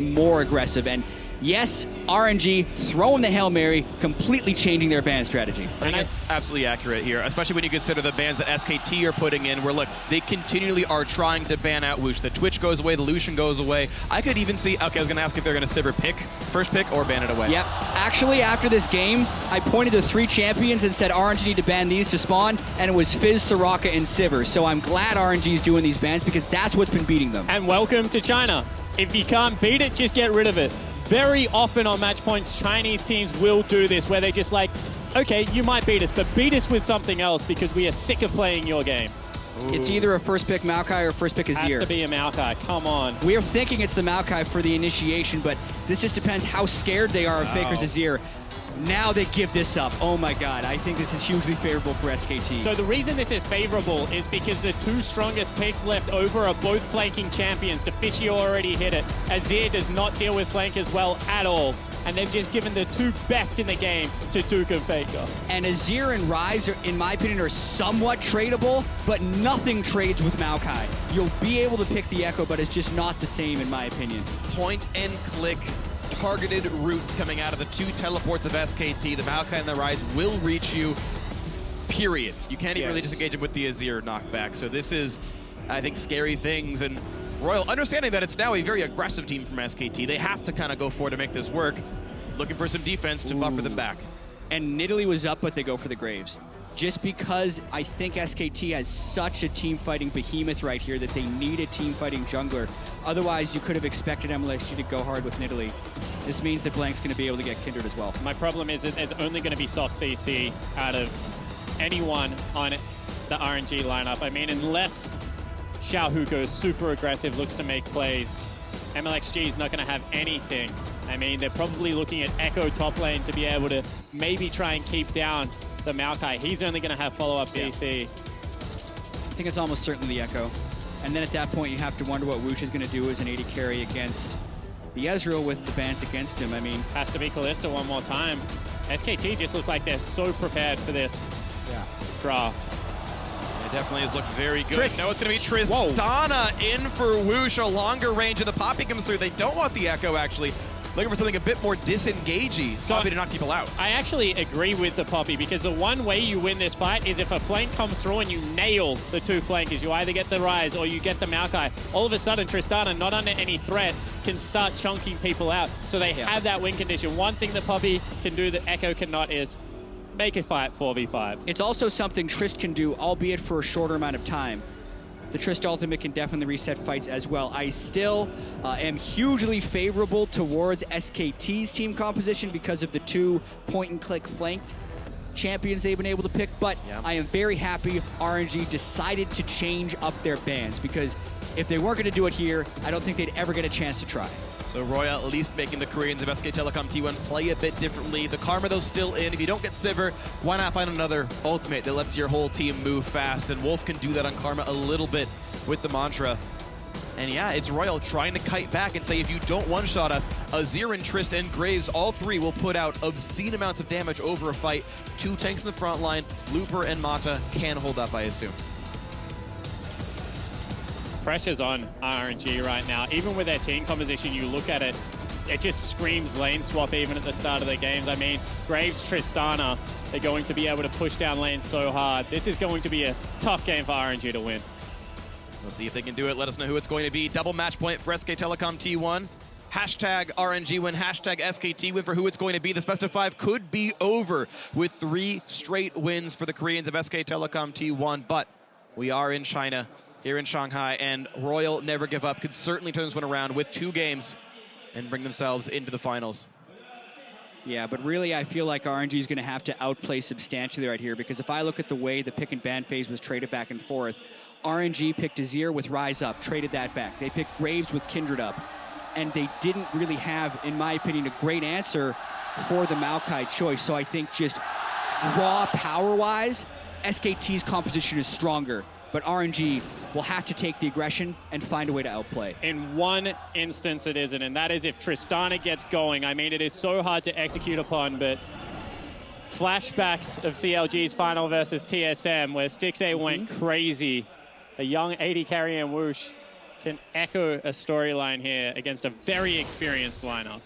more aggressive. And yes, RNG throwing the Hail Mary, completely changing their ban strategy. I think that's absolutely accurate here, especially when you consider the bans that SKT are putting in, where, look, they continually are trying to ban out wuxx. The Twitch goes away, the Lucian goes away. I could even see, okay, I was going to ask if they're going to Sivir pick, first pick, or ban it away. Yep. Actually, after this game, I pointed to 3 champions and said RNG need to ban these to spawn, and it was Fizz, Soraka, and Sivir. So I'm glad RNG is doing these bans because that's what's been beating them. And welcome to China. If you can't beat it, just get rid of it. Very often on match points, Chinese teams will do this, where they just like, okay, you might beat us, but beat us with something else because we are sick of playing your game. Ooh. It's either a first pick Maokai or first pick Azir. Has to be a Maokai, come on. We are thinking it's the Maokai for the initiation, but this just depends how scared they are of Faker's Azir. Now they give this up. Oh my god, I think this is hugely favorable for SKT. So the reason this is favorable is because the 2 strongest picks left over are both flanking champions. Deficio already hit it. Azir does not deal with flankers well at all. And they've just given the 2 best in the game to Duke and Faker. And Azir and Ryze, in my opinion, are somewhat tradable, but nothing trades with Maokai. You'll be able to pick the Echo, but it's just not the same in my opinion. Point and click targeted routes coming out of the 2 teleports of SKT. The Maokai and the Ryze will reach you, period. You can't even really disengage them with the Azir knockback. So this is, I think, scary things. And Royal, understanding that it's now a very aggressive team from SKT, they have to kind of go for it to make this work. Looking for some defense to buffer them back. And Nidalee was up, but they go for the Graves. Just because I think SKT has such a team-fighting behemoth right here that they need a team-fighting jungler. Otherwise, you could have expected mlxg to go hard with Nidalee. This means that Blank's going to be able to get Kindred as well. My problem is that there's only going to be soft CC out of anyone on the RNG lineup. I mean, unless xiohu goes super aggressive, looks to make plays, mlxg is not going to have anything. I mean, they're probably looking at Echo top lane to be able to maybe try and keep down the Maokai. He's only going to have follow-up CC. I think it's almost certainly the Echo. And then at that point, you have to wonder what wuxx is going to do as an AD carry against the Ezreal with the bans against him. I mean, has to be Kalista one more time. SKT just look like they're so prepared for this draft. It definitely has looked very good. No, it's going to be Tristana in for wuxx. A longer range, and the Poppy comes through. They don't want the Echo, actually. Looking for something a bit more disengagey. Poppy to knock people out. I actually agree with the Poppy, because the one way you win this fight is if a flank comes through and you nail the 2 flankers. You either get the Ryze or you get the Maokai. All of a sudden, Tristana, not under any threat, can start chunking people out. So they have that win condition. One thing the Poppy can do that Echo cannot is make a fight 4v5. It's also something Trist can do, albeit for a shorter amount of time. The Trist ultimate can definitely reset fights as well. I still am hugely favorable towards SKT's team composition because of the 2 point-and-click flank champions they've been able to pick, but I am very happy RNG decided to change up their bans, because if they weren't going to do it here, I don't think they'd ever get a chance to try. So Royal at least making the Koreans of SK Telecom T1 play a bit differently. The Karma, though, still in. If you don't get Sivir, why not find another ultimate that lets your whole team move fast? And Wolf can do that on Karma a little bit with the Mantra. And yeah, it's Royal trying to kite back and say, if you don't one-shot us, Azir and Trist and Graves, all 3 will put out obscene amounts of damage over a fight. 2 tanks in the front line. Looper and Mata can hold up, I assume. Pressure's on RNG right now. Even with their team composition, you look at it, it just screams lane swap even at the start of the games. I mean, Graves, Tristana, they're going to be able to push down lanes so hard. This is going to be a tough game for RNG to win. We'll see if they can do it. Let us know who it's going to be. Double match point for SK Telecom T1. Hashtag RNG win, hashtag SKT win for who it's going to be. This best of 5 could be over with 3 straight wins for the Koreans of SK Telecom T1, but we are in China, here in Shanghai, and Royal never give up. Could certainly turn this one around with 2 games and bring themselves into the finals. Yeah, but really I feel like RNG is going to have to outplay substantially right here, because if I look at the way the pick and ban phase was traded back and forth, RNG picked Azir with Ryze up, traded that back. They picked Graves with Kindred up, and they didn't really have, in my opinion, a great answer for the Maokai choice. So I think just raw power-wise, SKT's composition is stronger, but RNG will have to take the aggression and find a way to outplay. In one instance it isn't, and that is if Tristana gets going. I mean, it is so hard to execute upon, but flashbacks of CLG's final versus TSM, where Stixxay went crazy. A young AD carry and wuxx can echo a storyline here against a very experienced lineup.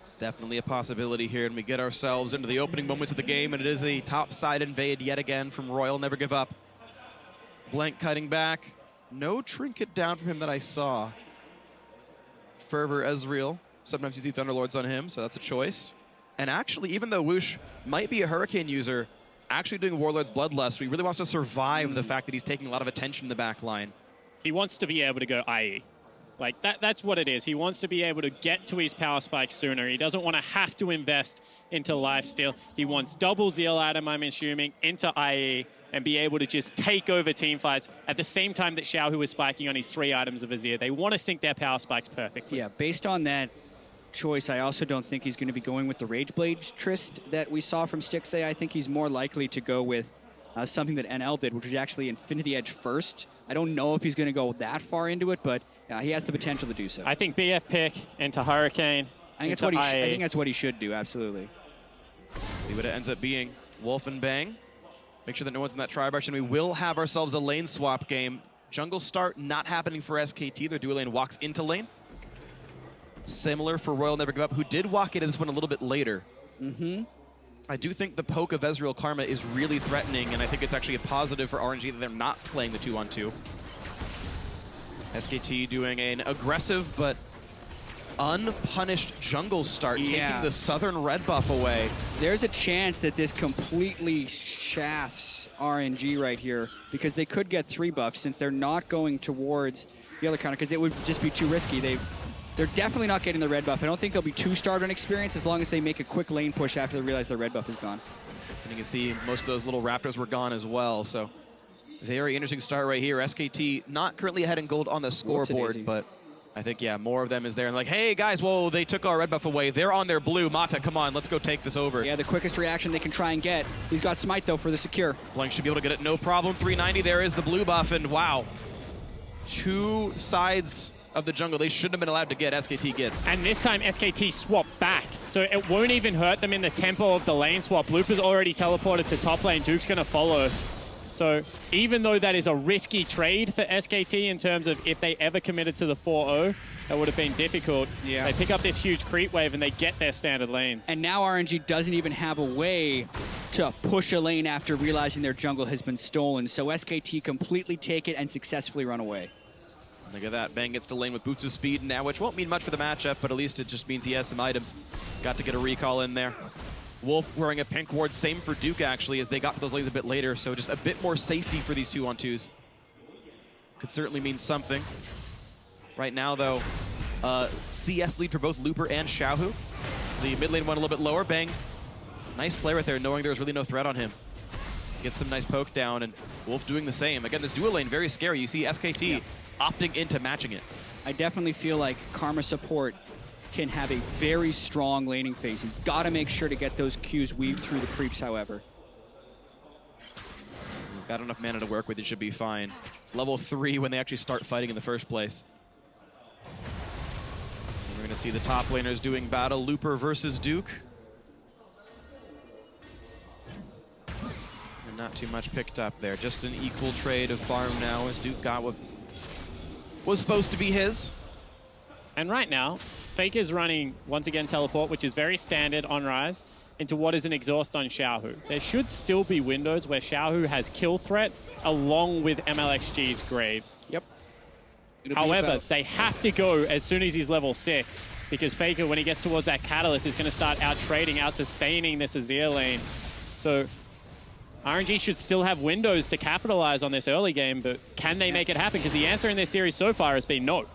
It's definitely a possibility here, and we get ourselves into the opening moments of the game, and it is a top-side invade yet again from Royal. Never give up. Blank cutting back. No trinket down from him that I saw. Fervor Ezreal. Sometimes you see Thunderlords on him, so that's a choice. And actually, even though wuxx might be a Hurricane user, actually doing Warlord's Bloodlust, so he really wants to survive the fact that he's taking a lot of attention in the back line. He wants to be able to go IE. Like, that's what it is. He wants to be able to get to his power spike sooner. He doesn't want to have to invest into lifesteal. He wants double Zeal item, I'm assuming, into IE, and be able to just take over team fights at the same time that xiohu is spiking on his 3 items of Azir. They want to sync their power spikes perfectly. Yeah, based on that choice, I also don't think he's going to be going with the Rageblade Trist that we saw from Stixxay. I think he's more likely to go with something that NL did, which was actually Infinity Edge first. I don't know if he's going to go that far into it, but he has the potential to do so. I think BF pick into Hurricane. I think that's what he should do, absolutely. See what it ends up being. Wolf and Bang. Make sure that no one's in that tri-brush, and we will have ourselves a lane swap game. Jungle start not happening for SKT. Their dual lane walks into lane. Similar for Royal Never Give Up, who did walk into this one a little bit later. I do think the poke of Ezreal Karma is really threatening, and I think it's actually a positive for RNG that they're not playing the 2-on-2. SKT doing an aggressive but unpunished jungle start, taking the southern red buff away. There's a chance that this completely shafts RNG right here, because they could get 3 buffs since they're not going towards the other counter, because it would just be too risky. They're definitely not getting the red buff. I don't think they'll be too starved on experience as long as they make a quick lane push after they realize their red buff is gone. And you can see most of those little raptors were gone as well, so very interesting start right here. SKT not currently ahead in gold on the scoreboard, but I think, yeah, more of them is there. And like, hey, guys, whoa, they took our red buff away. They're on their blue. Mata, come on, let's go take this over. Yeah, the quickest reaction they can try and get. He's got Smite, though, for the secure. Blank should be able to get it, no problem. 390, there is the blue buff, and wow. 2 sides of the jungle they shouldn't have been allowed to get, SKT gets. And this time SKT swap back, so it won't even hurt them in the tempo of the lane swap. Looper's already teleported to top lane. Duke's going to follow. So even though that is a risky trade for SKT in terms of if they ever committed to the 4-0, that would have been difficult. Yeah. They pick up this huge creep wave and they get their standard lanes. And now RNG doesn't even have a way to push a lane after realizing their jungle has been stolen. So SKT completely take it and successfully run away. Look at that. Bang gets to lane with boots of speed now, which won't mean much for the matchup, but at least it just means he has some items. Got to get a recall in there. Wolf wearing a pink ward, same for Duke actually, as they got to those lanes a bit later, so just a bit more safety for these 2-on-2s. Could certainly mean something. Right now though, CS lead for both Looper and xiohu. The mid lane one a little bit lower. Bang. Nice play right there, knowing there's really no threat on him. Gets some nice poke down, and Wolf doing the same. Again, this dual lane, very scary. You see SKT opting into matching it. I definitely feel like Karma support can have a very strong laning phase. He's got to make sure to get those Qs weaved through the creeps, however. Got enough mana to work with, it should be fine. Level 3 when they actually start fighting in the first place. And we're going to see the top laners doing battle. Looper versus Duke. And not too much picked up there. Just an equal trade of farm now as Duke got what was supposed to be his. And right now, Fake is running, once again, teleport, which is very standard on Ryze, into what is an exhaust on xiohu. There should still be windows where xiohu has kill threat along with mlxg's Graves. Yep. However, they have to go as soon as he's level 6, because Faker, when he gets towards that Catalyst, is going to start out-trading, out-sustaining this Azir lane. So RNG should still have windows to capitalize on this early game, but can they make it happen? Because the answer in this series so far has been no.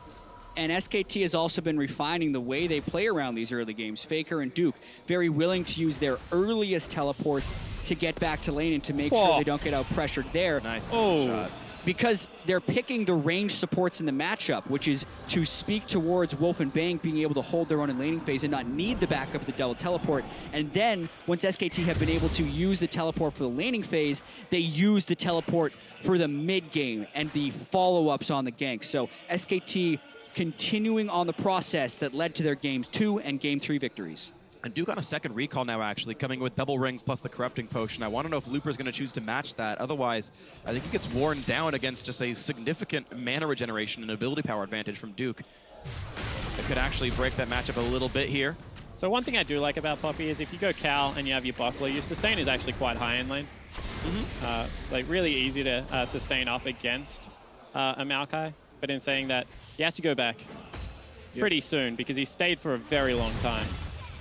And SKT has also been refining the way they play around these early games. Faker and Duke, very willing to use their earliest teleports to get back to lane and to make sure they don't get out-pressured there. Nice shot. Because they're picking the range supports in the matchup, which is to speak towards Wolf and Bang being able to hold their own in laning phase and not need the backup of the double teleport. And then, once SKT have been able to use the teleport for the laning phase, they use the teleport for the mid game and the follow-ups on the gank. So SKT continuing on the process that led to their Game 2 and Game 3 victories. And Duke on a second recall now, actually, coming with double rings plus the corrupting potion. I want to know if Looper's going to choose to match that. Otherwise, I think he gets worn down against just a significant mana regeneration and ability power advantage from Duke. It could actually break that matchup a little bit here. So one thing I do like about Poppy is if you go Cal and you have your buckler, your sustain is actually quite high in lane. Like really easy to sustain up against a Maokai. But in saying that, he has to go back pretty soon because he stayed for a very long time.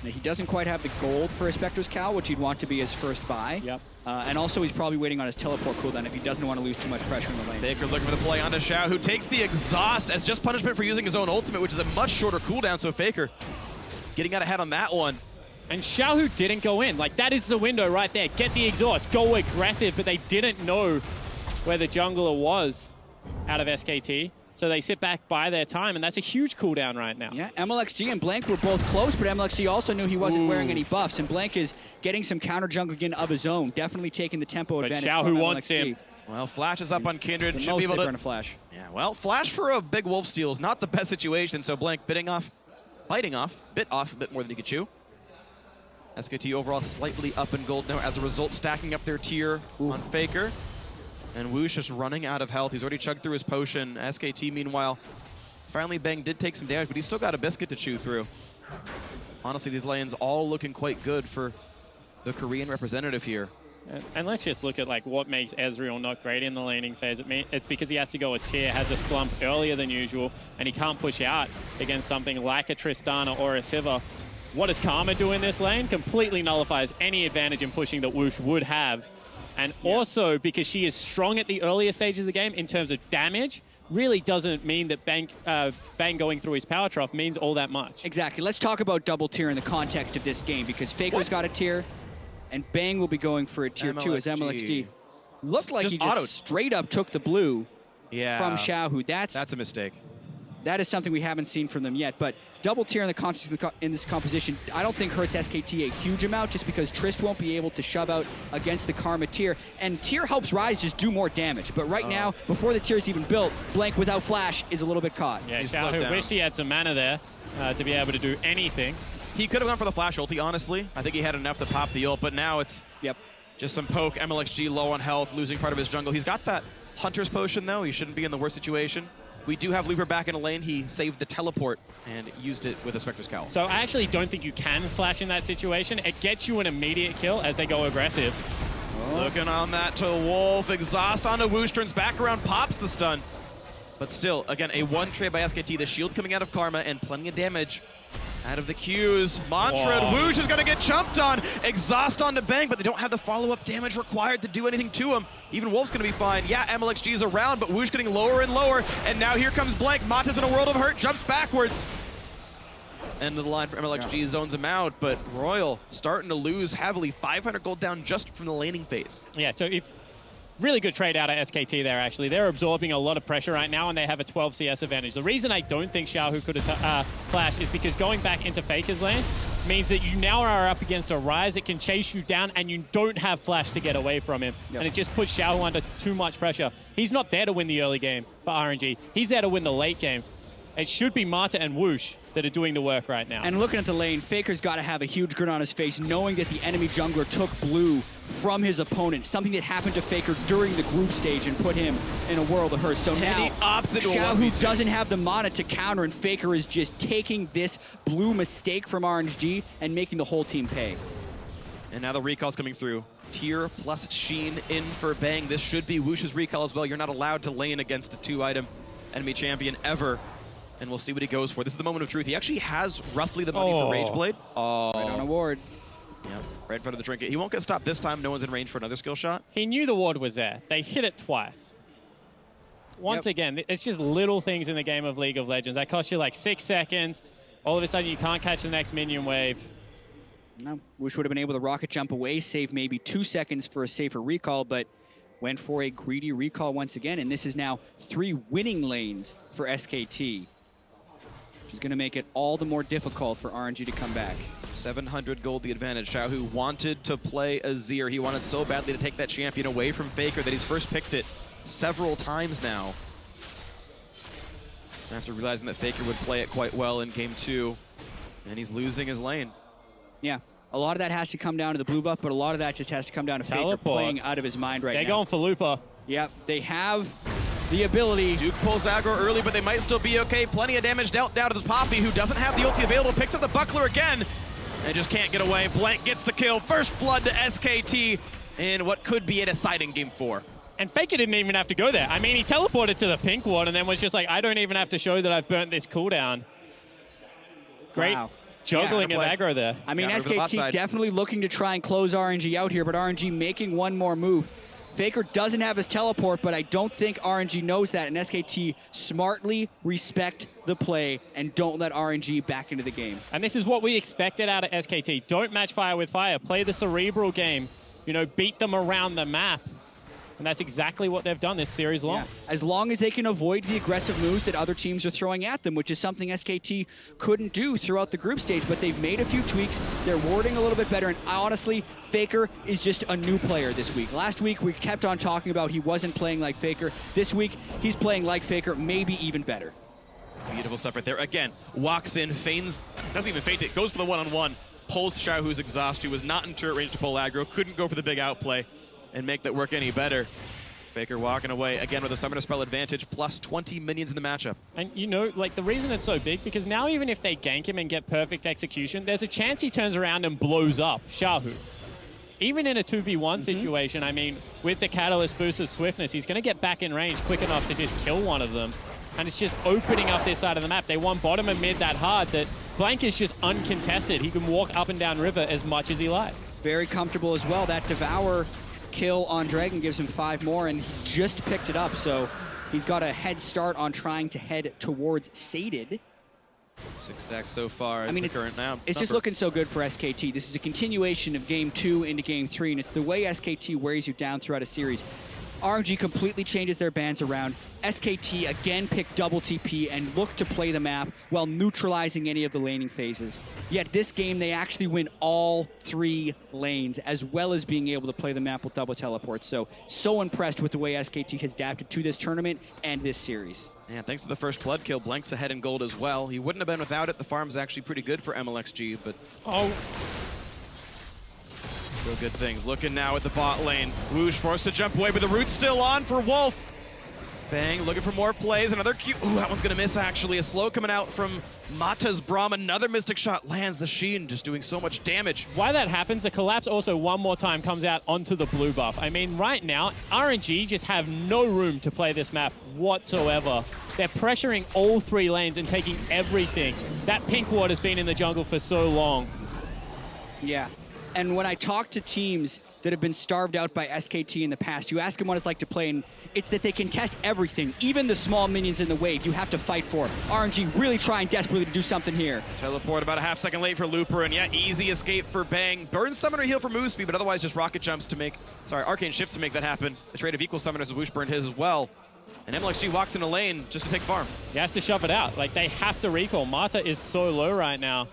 He doesn't quite have the gold for a Spectre's Cal, which he'd want to be his first buy. Yep. And also, he's probably waiting on his teleport cooldown if he doesn't want to lose too much pressure in the lane. Faker looking for the play onto xiohu, who takes the exhaust as just punishment for using his own ultimate, which is a much shorter cooldown, so Faker getting out ahead on that one. And xiohu didn't go in. Like, that is the window right there. Get the exhaust, go aggressive, but they didn't know where the jungler was out of SKT. So they sit back by their time, and that's a huge cooldown right now. Yeah, mlxg and Blank were both close, but mlxg also knew he wasn't wearing any buffs, and Blank is getting some counter jungling of his own, definitely taking the tempo But advantage xiohu from wants mlxg. him. Well, Flash is up on Kindred. The Should most be able they to burn a flash. Yeah, well, Flash for a big wolf steal is not the best situation, so Blank biting off a bit more than he could chew. SKT overall slightly up in gold now as a result, stacking up their tier on Faker. And wuxx just running out of health. He's already chugged through his potion. SKT, meanwhile, finally Bang did take some damage, but he's still got a biscuit to chew through. Honestly, these lanes all looking quite good for the Korean representative here. And let's just look at like what makes Ezreal not great in the laning phase. It's because he has to go a tier, has a slump earlier than usual, and he can't push out against something like a Tristana or a Sivir. What does Karma do in this lane? Completely nullifies any advantage in pushing that wuxx would have. And also, because she is strong at the earlier stages of the game in terms of damage, really doesn't mean that Bang going through his power trough means all that much. Exactly. Let's talk about double tier in the context of this game, because Faker's got a tier, and Bang will be going for a tier 2 as mlxg. Looked like he just straight up took the blue from xiohu. That's a mistake. That is something we haven't seen from them yet, but double tier in this composition, I don't think hurts SKT a huge amount, just because Trist won't be able to shove out against the Karma tier, and tier helps Ryze just do more damage. But right now, before the tier's even built, Blank without flash is a little bit caught. Yeah, xiohu wished he had some mana there to be able to do anything. He could have gone for the flash ulti, honestly. I think he had enough to pop the ult, but now it's just some poke. mlxg low on health, losing part of his jungle. He's got that Hunter's Potion, though. He shouldn't be in the worst situation. We do have Looper back in a lane. He saved the teleport and used it with a Spectre's Cowl. So I actually don't think you can flash in that situation. It gets you an immediate kill as they go aggressive. Looking on that to Wolf. Exhaust onto wuxx, turns back around, pops the stun. But still, again, a one trade by SKT. The shield coming out of Karma and plenty of damage out of the Qs. Mantra, wuxx is going to get jumped on. Exhaust onto Bang, but they don't have the follow-up damage required to do anything to him. Even Wolf's going to be fine. Yeah, mlxg is around, but wuxx getting lower and lower. And now here comes Blank. Mata's in a world of hurt, jumps backwards. End of the line for mlxg, zones him out, but Royal starting to lose heavily. 500 gold down just from the laning phase. Yeah, so if really good trade out of SKT there, actually. They're absorbing a lot of pressure right now, and they have a 12 CS advantage. The reason I don't think xiohu could have flashed is because going back into Faker's lane means that you now are up against a Ryze that can chase you down, and you don't have flash to get away from him. And it just puts xiohu under too much pressure. He's not there to win the early game for RNG. He's there to win the late game. It should be Mata and wuxx that are doing the work right now. And looking at the lane, Faker's got to have a huge grin on his face, knowing that the enemy jungler took blue from his opponent, something that happened to Faker during the group stage and put him in a world of hurt. So now, xiohu doesn't have the mana to counter, and Faker is just taking this blue mistake from RNG and making the whole team pay. And now the recall's coming through. Tier plus Sheen in for Bang. This should be wuxx's recall as well. You're not allowed to lane against a 2-item enemy champion ever. And we'll see what he goes for. This is the moment of truth. He actually has roughly the money for Rage Blade. Right on a ward. Yeah, right in front of the trinket. He won't get stopped this time. No one's in range for another skill shot. He knew the ward was there. They hit it twice. Once again, it's just little things in the game of League of Legends. That cost you like 6 seconds. All of a sudden, you can't catch the next minion wave. No, wuxx would have been able to rocket jump away, save maybe 2 seconds for a safer recall, but went for a greedy recall once again. And this is now 3 winning lanes for SKT. Is going to make it all the more difficult for RNG to come back. 700 gold the advantage. xiohu wanted to play Azir. He wanted so badly to take that champion away from Faker that he's first picked it several times now. After realizing that Faker would play it quite well in game 2, and he's losing his lane. Yeah. A lot of that has to come down to the blue buff, but a lot of that just has to come down to Faker playing out of his mind right now. They're going for Looper. Yep, they have the ability. Duke pulls aggro early, but they might still be okay. Plenty of damage dealt down to the Poppy, who doesn't have the ulti available. Picks up the Buckler again. They just can't get away. Blank gets the kill. First blood to SKT in what could be a deciding game 4. And Faker didn't even have to go there. I mean, he teleported to the pink ward and then was just like, I don't even have to show that I've burnt this cooldown. Great juggling of aggro there. I mean, SKT definitely looking to try and close RNG out here, but RNG making one more move. Faker doesn't have his teleport, but I don't think RNG knows that, and SKT smartly respect the play and don't let RNG back into the game. And this is what we expected out of SKT. Don't match fire with fire. Play the cerebral game. You know, beat them around the map. And that's exactly what they've done this series long. Yeah. As long as they can avoid the aggressive moves that other teams are throwing at them, which is something SKT couldn't do throughout the group stage, but they've made a few tweaks. They're warding a little bit better, and honestly, Faker is just a new player this week. Last week, we kept on talking about he wasn't playing like Faker. This week, he's playing like Faker, maybe even better. Beautiful stuff right there. Again, walks in, feigns, doesn't even feint it, goes for the one-on-one, pulls xiohu's exhaust, who was not in turret range to pull aggro, couldn't go for the big outplay and make that work any better. Faker walking away again with a summoner spell advantage, plus 20 minions in the matchup. And you know, like the reason it's so big, because now even if they gank him and get perfect execution, there's a chance he turns around and blows up xiohu. Even in a 2v1 situation, I mean, with the Catalyst boost of swiftness, he's going to get back in range quick enough to just kill one of them. And it's just opening up this side of the map. They want bottom and mid that hard that Blank is just uncontested. He can walk up and down river as much as he likes. Very comfortable as well. That Devour kill on Dragon gives him 5 more, and he just picked it up, so he's got a head start on trying to head towards Sated. 6 stacks so far. I mean, it's just looking so good for SKT. This is a continuation of Game 2 into Game 3, and it's the way SKT wears you down throughout a series. RNG completely changes their bans around. SKT again picked double TP and look to play the map while neutralizing any of the laning phases. Yet this game, they actually win all 3 lanes, as well as being able to play the map with double teleports. So impressed with the way SKT has adapted to this tournament and this series. Yeah, thanks to the first blood kill, Blank's ahead in gold as well. He wouldn't have been without it. The farm's actually pretty good for mlxg, but still good things. Looking now at the bot lane. Woosh forced to jump away, but the root's still on for Wolf. Bang, looking for more plays. Another Q. Ooh, that one's going to miss, actually. A slow coming out from Mata's Braum. Another Mystic Shot lands the Sheen, just doing so much damage. Why that happens, the collapse also one more time comes out onto the blue buff. I mean, right now, RNG just have no room to play this map whatsoever. They're pressuring all 3 lanes and taking everything. That pink ward has been in the jungle for so long. Yeah. And when I talk to teams that have been starved out by SKT in the past, you ask them what it's like to play, and it's that they can test everything, even the small minions in the wave you have to fight for. RNG really trying desperately to do something here. Teleport about a half second late for Looper, and yeah, easy escape for Bang. Burn Summoner heal for move speed, but otherwise just rocket jumps to make, arcane shifts to make that happen. The trade of equal summoners as Woosh burned his as well. And mlxg walks in a lane just to take farm. He has to shove it out. Like, they have to recall. Mata is so low right now.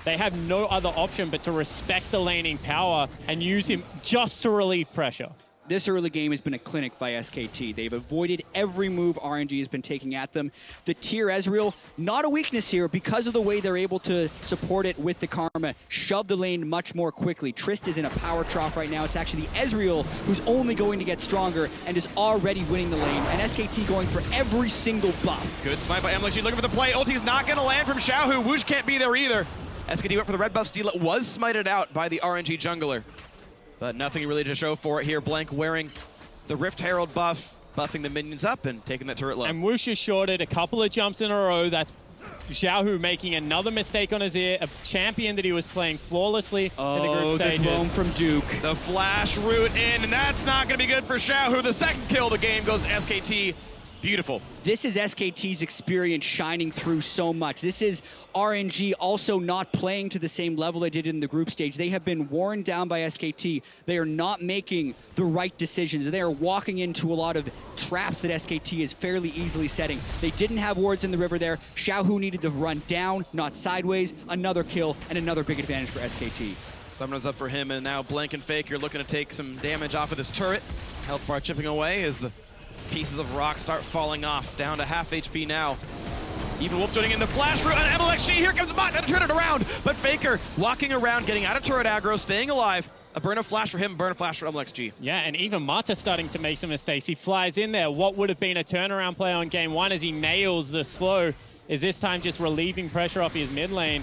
They have no other option but to respect the laning power and use him just to relieve pressure. This early game has been a clinic by SKT. They've avoided every move RNG has been taking at them. The tier Ezreal, not a weakness here because of the way they're able to support it with the Karma, shove the lane much more quickly. Trist is in a power trough right now. It's actually Ezreal who's only going to get stronger and is already winning the lane. And SKT going for every single buff. Good smite by mlxg, looking for the play. Ulti's not going to land from xiohu. Woosh can't be there either. SKT went for the red buff steal. It was smited out by the RNG jungler. But nothing really to show for it here. Blank wearing the Rift Herald buff, buffing the minions up and taking that turret low. And Woosh is shorted a couple of jumps in a row. That's xiohu making another mistake on Azir, a champion that he was playing flawlessly in the group stages. The Braum from Duke. The flash root in, and that's not going to be good for xiohu. The second kill of the game goes to SKT. Beautiful. This is SKT's experience shining through so much. This is RNG also not playing to the same level they did in the group stage. They have been worn down by SKT. They are not making the right decisions. They are walking into a lot of traps that SKT is fairly easily setting. They didn't have wards in the river there. xiohu needed to run down, not sideways. Another kill and another big advantage for SKT. Summoner's up for him, and now Blank and Fake, you're looking to take some damage off of this turret. Health bar chipping away as the pieces of rock start falling off, down to half HP now. Even Wolf joining in the flash route on mlxg. Here comes Mott to turn it around. But Faker walking around, getting out of turret aggro, staying alive. A burn of flash for him, burn of flash for mlxg. Yeah, and even Mata starting to make some mistakes. He flies in there. What would have been a turnaround play on game one as he nails the slow is this time just relieving pressure off his mid lane.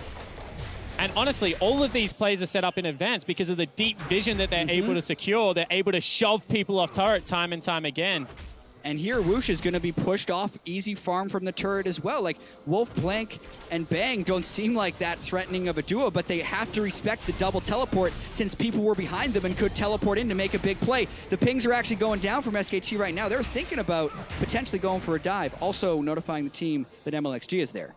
And honestly, all of these plays are set up in advance because of the deep vision that they're able to secure. They're able to shove people off turret time and time again. And here, wuxx is going to be pushed off easy farm from the turret as well. Like, Wolf, Blank, and Bang don't seem like that threatening of a duo, but they have to respect the double teleport since people were behind them and could teleport in to make a big play. The pings are actually going down from SKT right now. They're thinking about potentially going for a dive, also notifying the team that mlxg is there.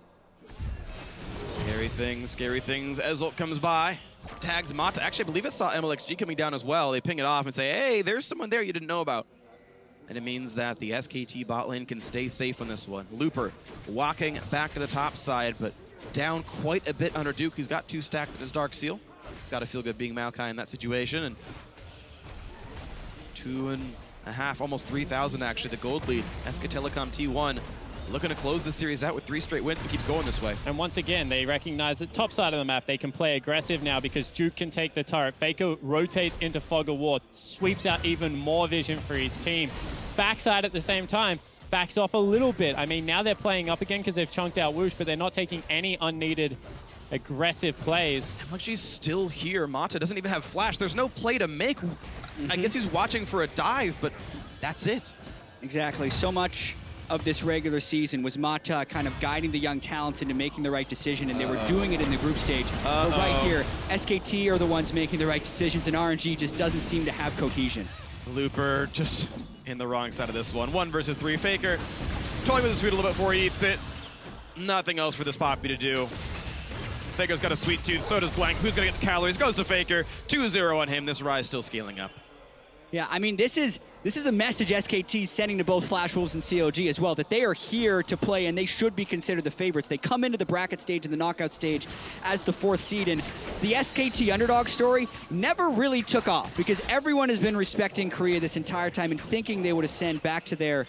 Scary things. As ult comes by, tags Mata. Actually, I believe it saw mlxg coming down as well. They ping it off and say, hey, there's someone there you didn't know about. And it means that the SKT bot lane can stay safe on this one. Looper walking back to the top side, but down quite a bit under Duke, who's got 2 stacks at his Dark Seal. It's got to feel good being Maokai in that situation. And 2.5, almost 3,000 actually, the gold lead. SK Telecom T1 looking to close the series out with 3 straight wins if it keeps going this way. And once again, they recognize that top side of the map, they can play aggressive now because Duke can take the turret. Faker rotates into Fog of War, sweeps out even more vision for his team. Backside at the same time, backs off a little bit. I mean, now they're playing up again because they've chunked out wuxx, but they're not taking any unneeded aggressive plays. mlxg's still here. Mata doesn't even have flash. There's no play to make. I guess he's watching for a dive, but that's it. Exactly. So much of this regular season was Mata kind of guiding the young talents into making the right decision, and they were doing it in the group stage. But right here, SKT are the ones making the right decisions, and RNG just doesn't seem to have cohesion. Looper just in the wrong side of this one. 1 versus 3. Faker toying with the sweet a little bit before he eats it. Nothing else for this Poppy to do. Faker's got a sweet tooth, so does Blank. Who's gonna get the calories? Goes to Faker. 2-0 on him. This Ryze still scaling up. Yeah, I mean, this is a message SKT is sending to both Flash Wolves and COG as well, that they are here to play and they should be considered the favorites. They come into the bracket stage and the knockout stage as the 4th seed, and the SKT underdog story never really took off because everyone has been respecting Korea this entire time and thinking they would ascend back to their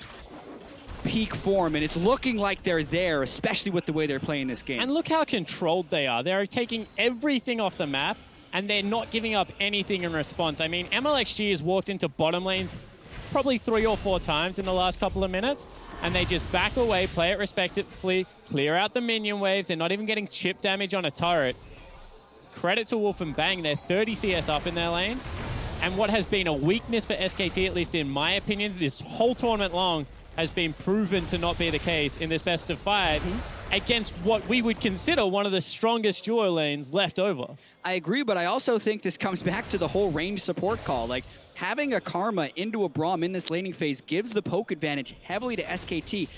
peak form, and it's looking like they're there, especially with the way they're playing this game. And look how controlled they are. They're taking everything off the map, and they're not giving up anything in response. I mean, mlxg has walked into bottom lane probably 3 or 4 times in the last couple of minutes, and they just back away, play it respectively, clear out the minion waves. They're not even getting chip damage on a turret. Credit to Wolf and Bang, they're 30 CS up in their lane. And what has been a weakness for SKT, at least in my opinion, this whole tournament long, has been proven to not be the case in this best of 5 against what we would consider one of the strongest duo lanes left over. I agree, but I also think this comes back to the whole range support call. Like, having a Karma into a Braum in this laning phase gives the poke advantage heavily to SKT.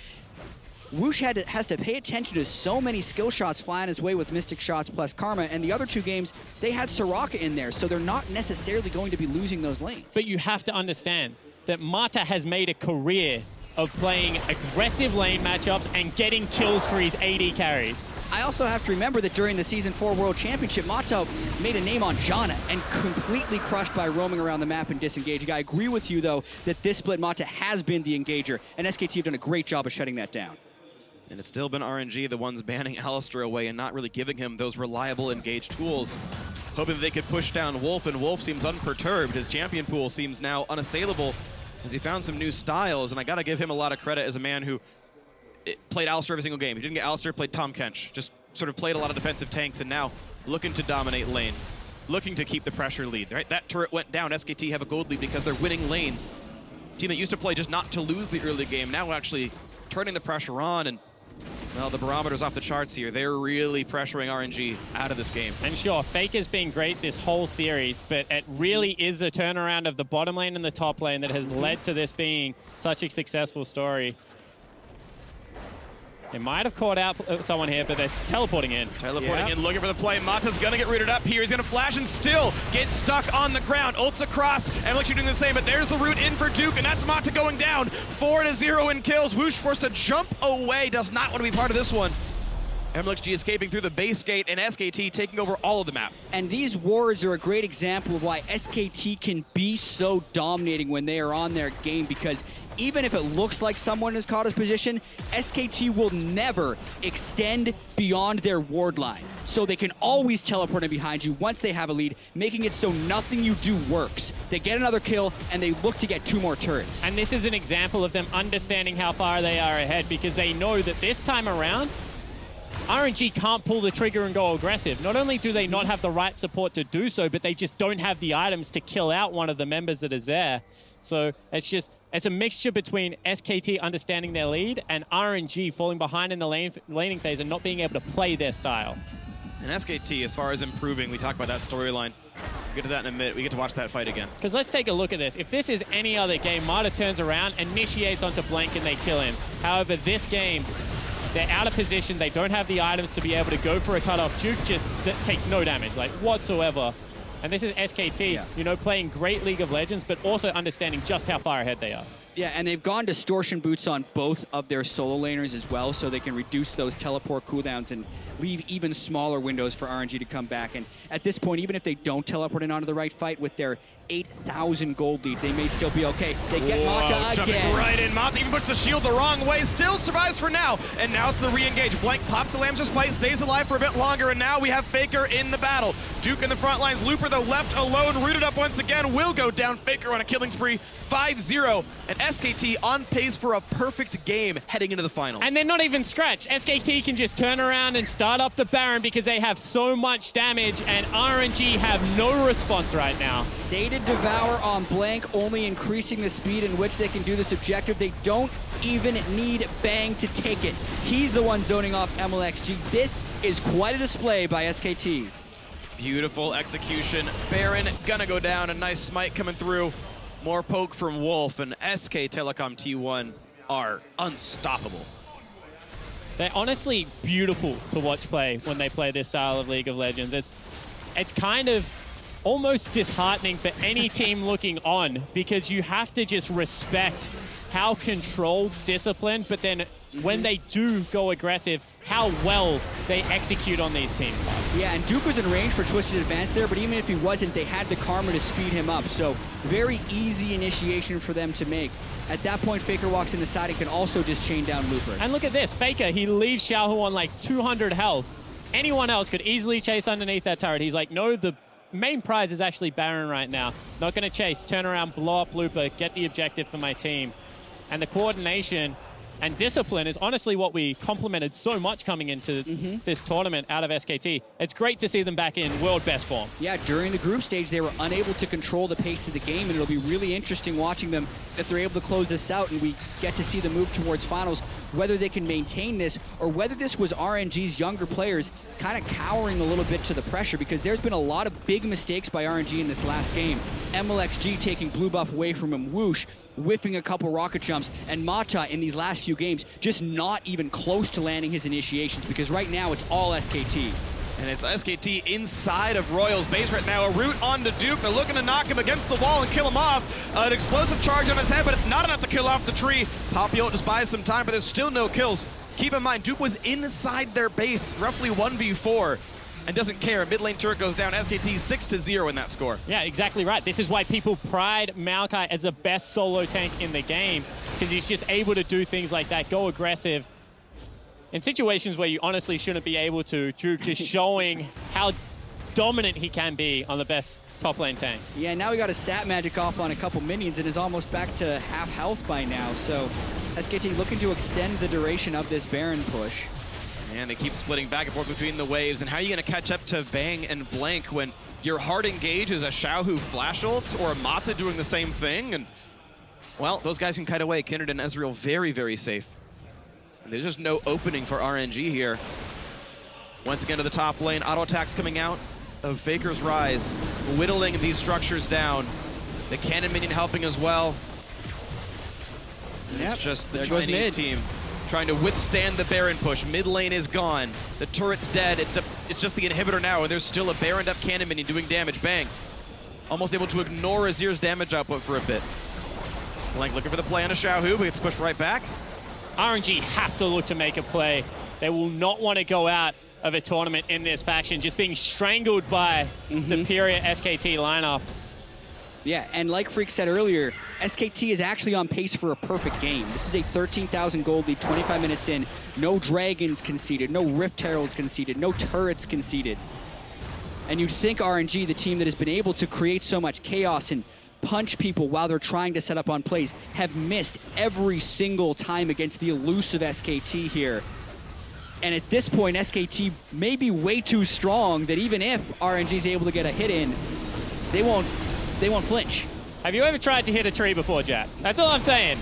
wuxx has to pay attention to so many skill shots flying his way with Mystic Shots plus Karma, and the other 2 games, they had Soraka in there, so they're not necessarily going to be losing those lanes. But you have to understand that Mata has made a career of playing aggressive lane matchups and getting kills for his AD carries. I also have to remember that during the Season 4 World Championship, Mata made a name on Janna and completely crushed by roaming around the map and disengaging. I agree with you, though, that this split Mata has been the engager, and SKT have done a great job of shutting that down. And it's still been RNG, the ones banning Alistar away and not really giving him those reliable engage tools. Hoping that they could push down Wolf, and Wolf seems unperturbed. His champion pool seems now unassailable as he found some new styles, and I gotta give him a lot of credit as a man who played Alistar every single game. He didn't get Alistar, played Tahm Kench. Just sort of played a lot of defensive tanks, and now looking to dominate lane. Looking to keep the pressure lead, right? That turret went down. SKT have a gold lead because they're winning lanes. Team that used to play just not to lose the early game, now actually turning the pressure on, and well, the barometer's off the charts here. They're really pressuring RNG out of this game. And sure, Faker's been great this whole series, but it really is a turnaround of the bottom lane and the top lane that has led to this being such a successful story. They might have caught out someone here, but they're teleporting in. Teleporting in, looking for the play. Mata's gonna get rooted up here. He's gonna flash and still get stuck on the ground. Ults across, mlxg doing the same, but there's the root in for Duke, and that's Mata going down. 4-0 in kills. wuxx forced to jump away, does not want to be part of this one. mlxg escaping through the base gate, and SKT taking over all of the map. And these wards are a great example of why SKT can be so dominating when they are on their game, because even if it looks like someone has caught his position, SKT will never extend beyond their ward line. So they can always teleport in behind you once they have a lead, making it so nothing you do works. They get another kill, and they look to get 2 more turrets. And this is an example of them understanding how far they are ahead, because they know that this time around, RNG can't pull the trigger and go aggressive. Not only do they not have the right support to do so, but they just don't have the items to kill out one of the members that is there. So it's a mixture between SKT understanding their lead and RNG falling behind in the laning phase and not being able to play their style. And SKT, as far as improving, we talked about that storyline. We'll get to that in a minute. We get to watch that fight again. Because let's take a look at this. If this is any other game, Mata turns around, initiates onto Blank, and they kill him. However, this game, they're out of position. They don't have the items to be able to go for a cutoff. Duke just takes no damage, like, whatsoever. And this is SKT, you know, playing great League of Legends, but also understanding just how far ahead they are. Yeah, and they've gone distortion boots on both of their solo laners as well, so they can reduce those teleport cooldowns and leave even smaller windows for RNG to come back. And at this point, even if they don't teleport in onto the right fight with their 8,000 gold lead, they may still be okay. They get Mata again. Right in. Mata even puts the shield the wrong way, still survives for now. And now it's the re-engage. Blank pops the Lamb's Spite, stays alive for a bit longer, and now we have Faker in the battle. Duke in the front lines. Looper, though, left alone, rooted up once again, will go down. Faker on a killing spree, 5-0. And SKT on pace for a perfect game heading into the finals. And they're not even scratched. SKT can just turn around and start up the Baron because they have so much damage, and RNG have no response right now. Sated Devour on Blank, only increasing the speed in which they can do this objective. They don't even need Bang to take it. He's the one zoning off mlxg. This is quite a display by SKT. Beautiful execution. Baron gonna go down. A nice smite coming through. More poke from Wolf, and SK Telecom T1 are unstoppable. They're honestly beautiful to watch play when they play this style of League of Legends. It's kind of almost disheartening for any team looking on, because you have to just respect how controlled, disciplined, but then when they do go aggressive, how well they execute on these teams. Yeah, and Duke was in range for Twisted Advance there, but even if he wasn't, they had the Karma to speed him up. So very easy initiation for them to make. At that point, Faker walks in the side and can also just chain down Looper. And look at this, Faker, he leaves xiohu on like 200 health. Anyone else could easily chase underneath that turret. He's like, no, the main prize is actually Baron right now. Not gonna chase, turn around, blow up Looper, get the objective for my team. And the coordination and discipline is honestly what we complimented so much coming into this tournament out of SKT. It's great to see them back in world best form. Yeah, during the group stage, they were unable to control the pace of the game, and it'll be really interesting watching them if they're able to close this out and we get to see the move towards finals, whether they can maintain this or whether this was RNG's younger players kind of cowering a little bit to the pressure, because there's been a lot of big mistakes by RNG in this last game. mlxg taking blue buff away from him, Whoosh whiffing a couple rocket jumps, and Mata in these last few games just not even close to landing his initiations, because right now it's all SKT. And it's SKT inside of Royal's base right now. A root onto Duke. They're looking to knock him against the wall and kill him off. An explosive charge on his head, but it's not enough to kill off the tree. Poppy just buys some time, but there's still no kills. Keep in mind, Duke was inside their base, roughly 1v4. And doesn't care. Mid lane turret goes down. SKT 6-0 in that score. Yeah, exactly right. This is why people pride Maokai as the best solo tank in the game, because he's just able to do things like that, go aggressive in situations where you honestly shouldn't be able to. Drew just showing how dominant he can be on the best top lane tank. Yeah, now he got a sap magic off on a couple minions and is almost back to half health by now. So SKT looking to extend the duration of this Baron push. And they keep splitting back and forth between the waves. And how are you going to catch up to Bang and Blank when your hard engage is a xiohu flash ult or a Mata doing the same thing? And, well, those guys can kite away. Kindred and Ezreal very, very safe. And there's just no opening for RNG here. Once again to the top lane. Auto attacks coming out of Faker's Ryze, whittling these structures down. The cannon minion helping as well. Yep, it's just the there goes Chinese mid. team trying to withstand the Baron push. Mid lane is gone. The turret's dead. It's just the inhibitor now, and there's still a Baroned up cannon minion doing damage. Bang. Almost able to ignore Azir's damage output for a bit. Blank looking for the play on a xiohu, but gets pushed right back. RNG have to look to make a play. They will not want to go out of a tournament in this faction, just being strangled by superior SKT lineup. Yeah, and like Phreak said earlier, SKT is actually on pace for a perfect game. This is a 13,000 gold lead, 25 minutes in. No dragons conceded, no Rift Heralds conceded, no turrets conceded. And you'd think RNG, the team that has been able to create so much chaos and punch people while they're trying to set up on plays, have missed every single time against the elusive SKT here. And at this point, SKT may be way too strong that even if RNG is able to get a hit in, they won't flinch. Have you ever tried to hit a tree before, Jatt? That's all I'm saying.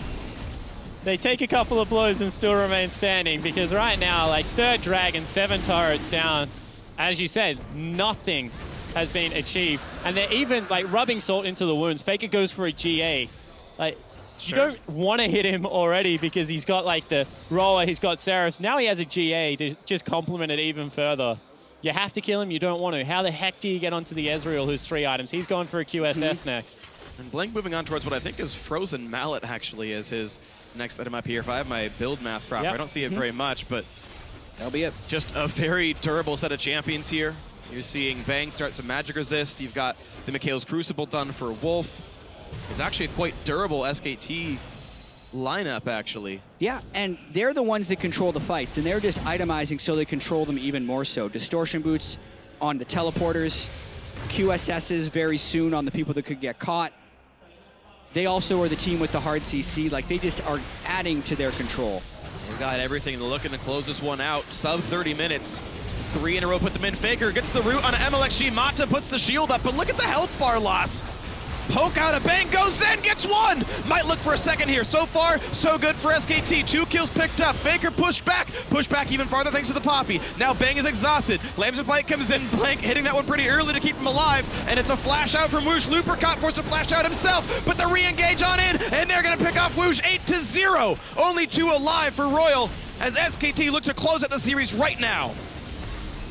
They take a couple of blows and still remain standing, because right now, like, third dragon, 7 turrets down. As you said, nothing has been achieved. And they're even, like, rubbing salt into the wounds. Faker goes for a GA. Like, you don't want to hit him already because he's got, like, the roller, he's got Seraph. Now he has a GA to just complement it even further. You have to kill him, you don't want to. How the heck do you get onto the Ezreal, who's 3 items? He's going for a QSS next. And Blank moving on towards what I think is Frozen Mallet, actually, is his next item up here. If I have my build math proper, I don't see it very much, but that'll be it. Just a very durable set of champions here. You're seeing Bang start some magic resist. You've got the Mikhail's Crucible done for Wolf. It's actually a quite durable SKT lineup, actually. Yeah, and they're the ones that control the fights, and they're just itemizing so they control them even more so. Distortion boots on the teleporters, QSSs very soon on the people that could get caught. They also are the team with the hard CC. Like, they just are adding to their control. They've got everything looking to close this one out. Sub 30 minutes. 3 in a row put them in. Faker gets the root on an mlxg. Mata puts the shield up, but look at the health bar loss. Poke out a Bang, goes in, gets 1! Might look for a second here. So far, so good for SKT. 2 kills picked up. Faker pushed back even farther thanks to the Poppy. Now Bang is exhausted. Lamb's Bite comes in, Blank hitting that one pretty early to keep him alive, and it's a flash out from wuxx. Lupercott forced to flash out himself, but the re-engage on in, and they're gonna pick off wuxx 8-0. Only 2 alive for Royal, as SKT look to close out the series right now.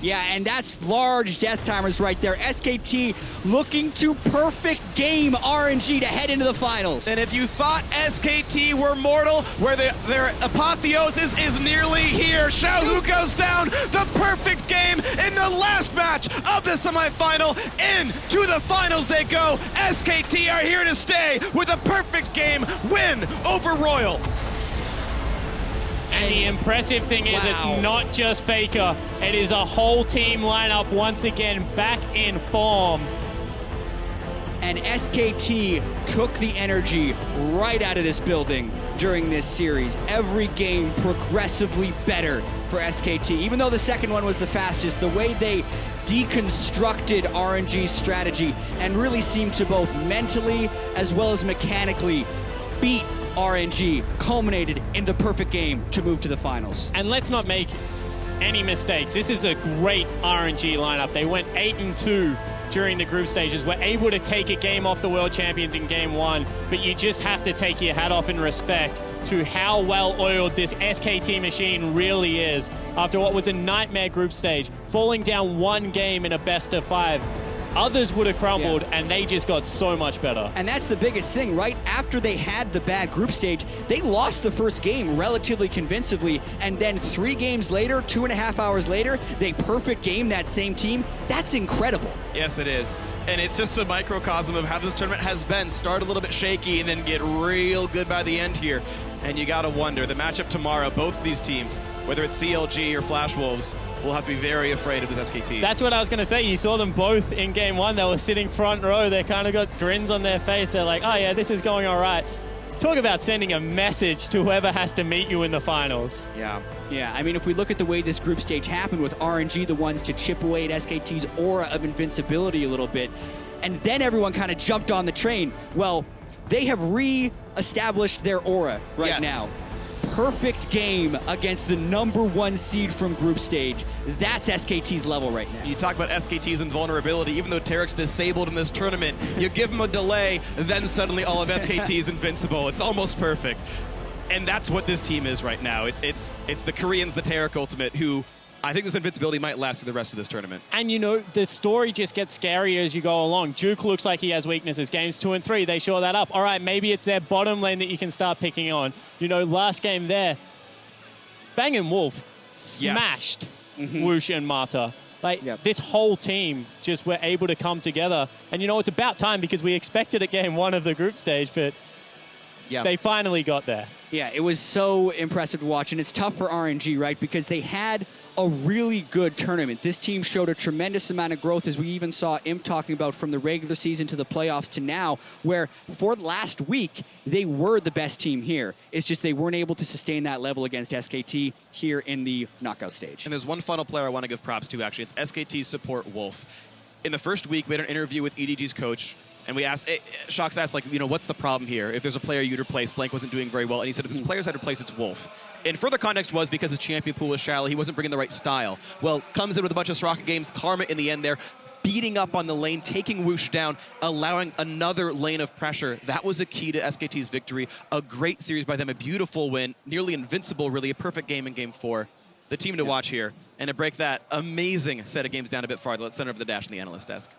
Yeah, and that's large death timers right there. SKT looking to perfect game RNG to head into the finals. And if you thought SKT were mortal, where their apotheosis is nearly here, xiohu goes down, the perfect game in the last match of the semifinal. Into the finals they go. SKT are here to stay with a perfect game win over Royal. And the impressive thing is it's not just Faker, it is a whole team lineup once again back in form. And SKT took the energy right out of this building during this series. Every game progressively better for SKT. Even though the second one was the fastest, the way they deconstructed RNG's strategy and really seemed to both mentally as well as mechanically beat RNG, culminated in the perfect game to move to the finals. And let's not make any mistakes. This is a great RNG lineup. They went 8-2 during the group stages, were able to take a game off the world champions in game 1, but you just have to take your hat off in respect to how well oiled this SKT machine really is after what was a nightmare group stage, falling down 1 game in a best of 5. Others would have crumbled, and they just got so much better. And that's the biggest thing, right? After they had the bad group stage, they lost the first game relatively convincingly, and then 3 games later, 2.5 hours later, they perfect game that same team. That's incredible. Yes, it is. And it's just a microcosm of how this tournament has been. Start a little bit shaky and then get real good by the end here. And you gotta wonder, the matchup tomorrow, both of these teams, whether it's CLG or Flash Wolves, will have to be very afraid of this SKT. That's what I was going to say. You saw them both in game 1. They were sitting front row. They kind of got grins on their face. They're like, oh yeah, this is going all right. Talk about sending a message to whoever has to meet you in the finals. Yeah. Yeah, I mean, if we look at the way this group stage happened with RNG, the ones to chip away at SKT's aura of invincibility a little bit, and then everyone kind of jumped on the train. Well, they have re-established their aura right now. Perfect game against the #1 seed from group stage. That's SKT's level right now. You talk about SKT's invulnerability. Even though Tarek's disabled in this tournament, you give him a delay, then suddenly all of SKT is invincible. It's almost perfect. And that's what this team is right now. It's the Koreans, the Tarek Ultimate, who I think this invincibility might last through the rest of this tournament. And you know, the story just gets scarier as you go along. Juke looks like he has weaknesses. Games 2 and 3, they shore that up. All right, maybe it's their bottom lane that you can start picking on. You know, last game there, Bang and Wolf smashed wuxx and Mata. Like, this whole team just were able to come together. And, you know, it's about time because we expected at game 1 of the group stage, but they finally got there. Yeah, it was so impressive to watch, and it's tough for RNG, right? Because they had a really good tournament. This team showed a tremendous amount of growth, as we even saw Imp talking about, from the regular season to the playoffs to now, where for last week, they were the best team here. It's just they weren't able to sustain that level against SKT here in the knockout stage. And there's one final player I want to give props to, actually. It's SKT support Wolf. In the first week, we had an interview with EDG's coach, and we asked, Shox asked, like, you know, what's the problem here? If there's a player you'd replace, Blank wasn't doing very well. And he said, if there's players I'd replace, it's Wolf. And further context was because his champion pool was shallow, he wasn't bringing the right style. Well, comes in with a bunch of Soraka games, Karma in the end there, beating up on the lane, taking wuxx down, allowing another lane of pressure. That was a key to SKT's victory. A great series by them, a beautiful win, nearly invincible, really, a perfect game in Game 4. The team to watch here. And to break that amazing set of games down a bit farther, let's send over the dash in the analyst desk.